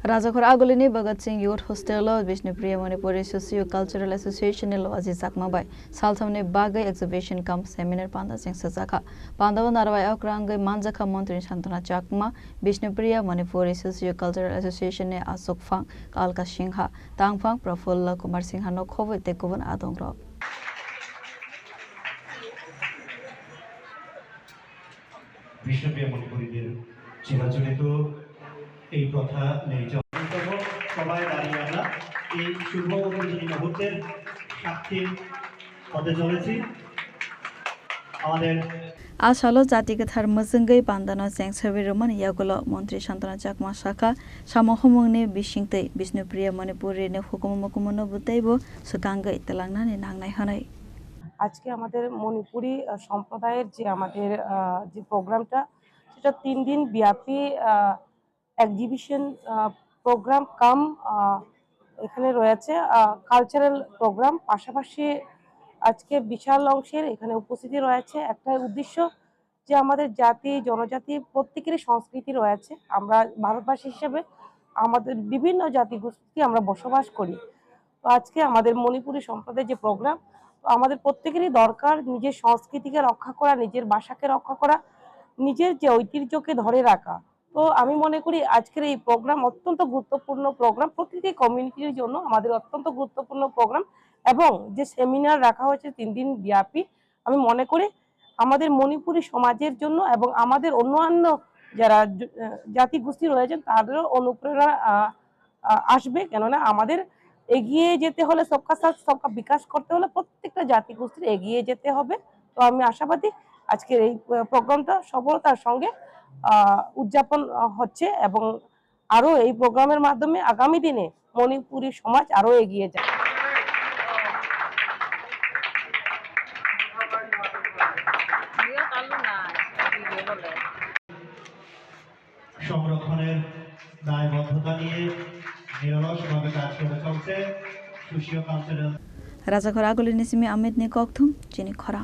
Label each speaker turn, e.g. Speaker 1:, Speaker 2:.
Speaker 1: राजाखर आगोलिनी Bhagat Singh youth hostel Vishnupriya Manipuri socio cultural association लवाजी जाकमाबाई सालथामने बागै एक्जिबिशन कम सेमिनार पांदा सिंह सजाखा पांदाव नारवाय अक्रांगै मानजाखा मंत्री शांतना चाकमा विष्णुप्रिय मणिपुरी सोसियो कल्चरल एसोसिएशन ने अशोक फांग कालका सिंहा तांगफांग प्रफुल्ल कुमार सिंहा नो खबै ते गुबुन आदंग्र
Speaker 2: विष्णुप्रिय मणिपुरीদের চিরাচরিত এই প্রথা নেই সবাই দাঁড়িয়ে আমরা এই শুভ উদ্বোধনী মুহূর্তের সাক্ষী হতে চলেছি আমাদের
Speaker 1: आसालो जातिगत धर्मजोंगै बान्दानो जेंसबिरमन यागुलो मन्त्री शांतना चाकमा शाखा सामहमुंगनि बिसिंतै विष्णुप्रिय मणिपुरीनि हुकुममुकुमनो बुताइबो सुकांगै तेलांगनानि नांनाय हनाय
Speaker 3: আজকে আমাদের মণিপুরি সম্প্রদায়ের যে আমাদের যে প্রোগ্রামটা সেটা 3 দিন ব্যাপী এক্সিবিশন প্রোগ্রাম কাম এখানে রয়েছে কালচারাল প্রোগ্রাম পাশাপাশি আজকে বিশাল অংশের এখানে উপস্থিতি রয়েছে একটা উদ্দেশ্য যে আমাদের জাতি জনজাতি প্রত্যেকেরই সংস্কৃতি রয়েছে আমরা ভারতবাসী হিসেবে আমাদের বিভিন্ন জাতিগোষ্ঠী আমরা বসবাস করি তো আজকে আমাদের মণিপুরি সম্প্রদায়ের যে প্রোগ্রাম আমাদের প্রত্যেকেরই দরকার নিজের সংস্কৃতিকে রক্ষা করা নিজের ভাষাকে রক্ষা করা নিজের যে ঐতিহ্যকে ধরে রাখা তো আমি মনে করি আজকের এই প্রোগ্রাম অত্যন্ত গুরুত্বপূর্ণ প্রোগ্রাম প্রতিটি কমিউনিটির জন্য আমাদের অত্যন্ত গুরুত্বপূর্ণ প্রোগ্রাম এবং যে সেমিনার রাখা হয়েছে 3 দিন ব্যাপী আমি মনে করি আমাদের মণিপুরি সমাজের জন্য এবং আমাদের অন্যান্য যারা জাতিগোষ্ঠী রয়েছেন তাদেরও অনুপ্রেরণা আসবে কেননা আমাদের এগিয়ে যেতে হলে সবকা সাথ সবকা বিকাশ করতে হলে প্রত্যেকটা জাতিগোষ্ঠীর এগিয়ে যেতে হবে তো আমি আশাবাদী আজকের এই প্রোগ্রামটা সফলতার সঙ্গে উদযাপন হচ্ছে এবং আরো এই প্রোগ্রামের মাধ্যমে আগামী দিনে মণিপুরি সমাজ আরো এগিয়ে যাবে
Speaker 2: সংরক্ষণের দায়বদ্ধতা নিয়ে নিরলসভাবে কাজ করে চলছে সোশিও কালচারাল
Speaker 1: राजाखर आगोलिनी सिमी अमित नि कक्थुम चिनी खरा